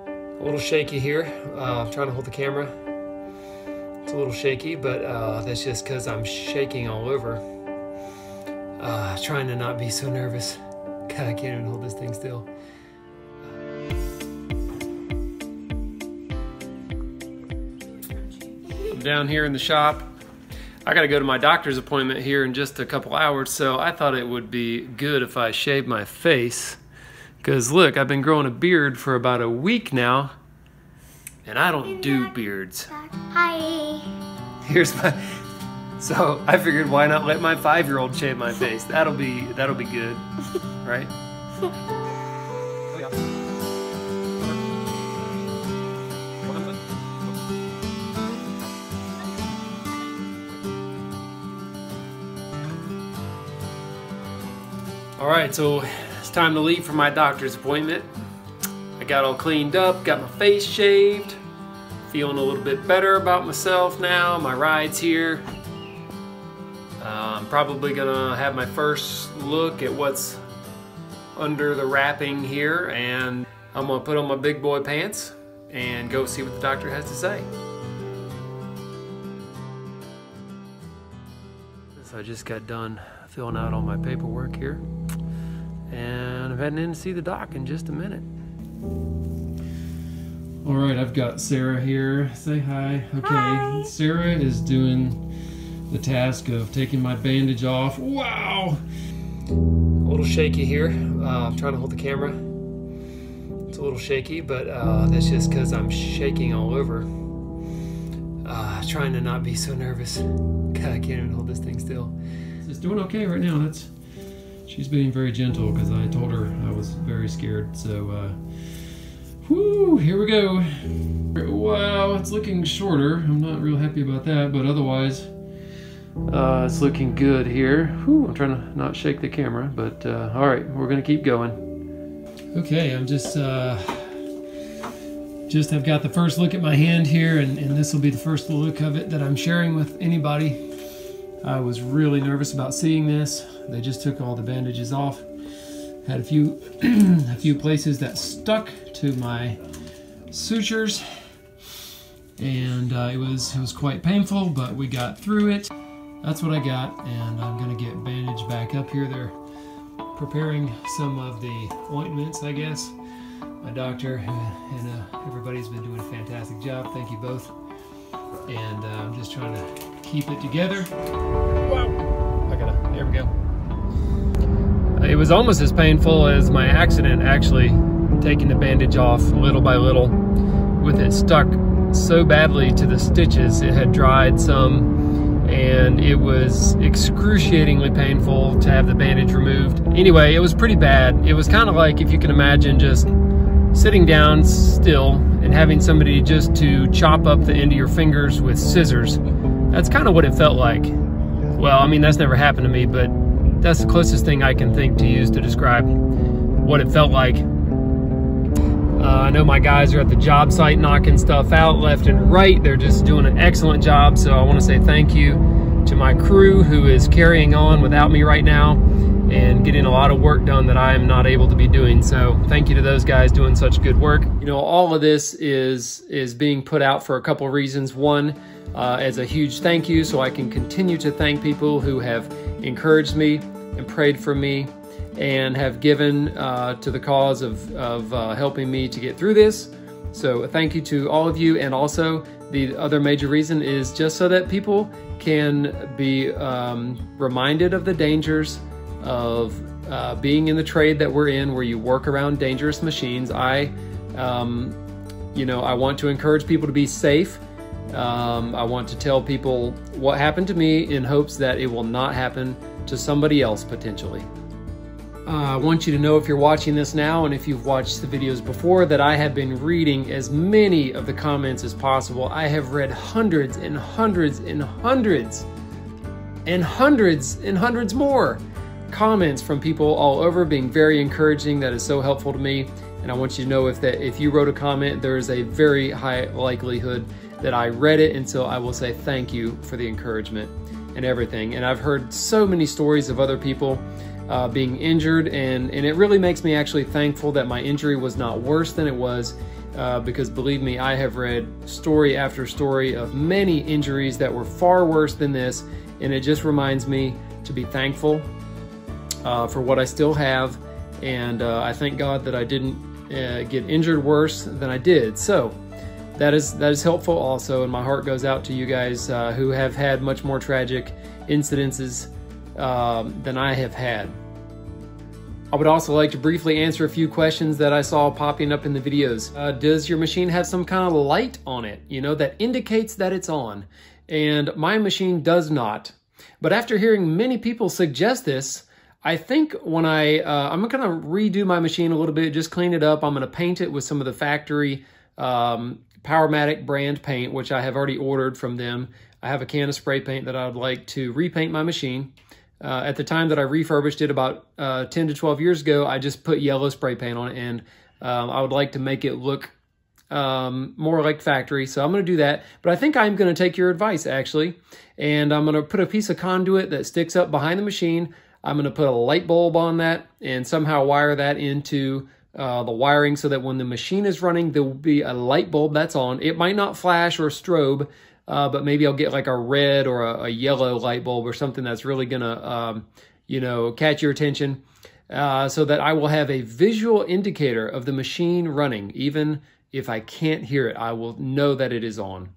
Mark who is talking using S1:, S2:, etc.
S1: A little shaky here. I'm trying to hold the camera. It's a little shaky, but that's just because I'm shaking all over. Trying to not be so nervous. God, I can't even hold this thing still. I'm down here in the shop. I gotta go to my doctor's appointment here in just a couple hours, so I thought it would be good if I shaved my face. Because look, I've been growing a beard for about a week now, and I don't do beards.
S2: Hi.
S1: Here's my, so I figured why not let my 5-year-old shave my face? That'll be good, right? All right, so it's time to leave for my doctor's appointment. I got all cleaned up, got my face shaved, feeling a little bit better about myself now. My ride's here. I'm probably gonna have my first look at what's under the wrapping here, and I'm gonna put on my big boy pants and go see what the doctor has to say. So I just got done filling out all my paperwork here, and I'm heading in to see the doc in just a minute. All right, I've got Sarah here. Say hi. Okay,
S2: hi.
S1: Sarah is doing the task of taking my bandage off. Wow! A little shaky here. I'm trying to hold the camera. It's a little shaky, but that's just because I'm shaking all over. Trying to not be so nervous. God, I can't even hold this thing still. It's doing okay right now. She's being very gentle because I told her I was very scared. So, whoo, here we go. Wow, it's looking shorter. I'm not real happy about that, but otherwise, it's looking good here. Whew, I'm trying to not shake the camera, but all right, we're gonna keep going. Okay, I'm just I've got the first look at my hand here, and this will be the first look of it that I'm sharing with anybody. I was really nervous about seeing this. They just took all the bandages off. Had a few a few places that stuck to my sutures, and it was quite painful, but we got through it. That's what I got, and I'm gonna get bandaged back up here. They're preparing some of the ointments, I guess. My doctor and everybody's been doing a fantastic job. Thank you both. And I'm just trying to keep it together. Wow! There we go. It was almost as painful as my accident, actually, taking the bandage off little by little, with it stuck so badly to the stitches. It had dried some, and it was excruciatingly painful to have the bandage removed. Anyway, it was pretty bad. It was kind of like, if you can imagine, just sitting down still and having somebody just to chop up the end of your fingers with scissors. That's kind of what it felt like. Well, I mean, that's never happened to me, but that's the closest thing I can think to use to describe what it felt like. I know my guys are at the job site knocking stuff out left and right. They're just doing an excellent job, so I want to say thank you to my crew who is carrying on without me right now and getting a lot of work done that I am not able to be doing. So thank you to those guys doing such good work. You know, all of this is being put out for a couple of reasons. One, as a huge thank you, so I can continue to thank people who have encouraged me and prayed for me and have given to the cause of helping me to get through this. So thank you to all of you. And also the other major reason is just so that people can be reminded of the dangers of being in the trade that we're in, where you work around dangerous machines. I want to encourage people to be safe. I want to tell people what happened to me in hopes that it will not happen to somebody else potentially. I want you to know, if you're watching this now and if you've watched the videos before, that I have been reading as many of the comments as possible. I have read hundreds and hundreds and hundreds and hundreds and hundreds more comments from people all over, being very encouraging. That is so helpful to me. And I want you to know if you wrote a comment, there is a very high likelihood that I read it, and so I will say thank you for the encouragement and everything. And I've heard so many stories of other people being injured, and it really makes me actually thankful that my injury was not worse than it was, because believe me, I have read story after story of many injuries that were far worse than this, and it just reminds me to be thankful for what I still have, and I thank God that I didn't get injured worse than I did. So that is helpful also, and my heart goes out to you guys who have had much more tragic incidences than I have had. I would also like to briefly answer a few questions that I saw popping up in the videos. Does your machine have some kind of light on it, you know, that indicates that it's on? And my machine does not. But after hearing many people suggest this, I think when I'm going to redo my machine a little bit, just clean it up. I'm going to paint it with some of the factory Powermatic brand paint, which I have already ordered from them. I have a can of spray paint that I would like to repaint my machine. At the time that I refurbished it about 10 to 12 years ago, I just put yellow spray paint on it, and I would like to make it look more like factory. So I'm going to do that, but I think I'm going to take your advice actually, and I'm going to put a piece of conduit that sticks up behind the machine. I'm going to put a light bulb on that and somehow wire that into the wiring so that when the machine is running, there will be a light bulb that's on. It might not flash or strobe, but maybe I'll get like a red or a yellow light bulb or something that's really gonna, you know, catch your attention, so that I will have a visual indicator of the machine running. Even if I can't hear it, I will know that it is on.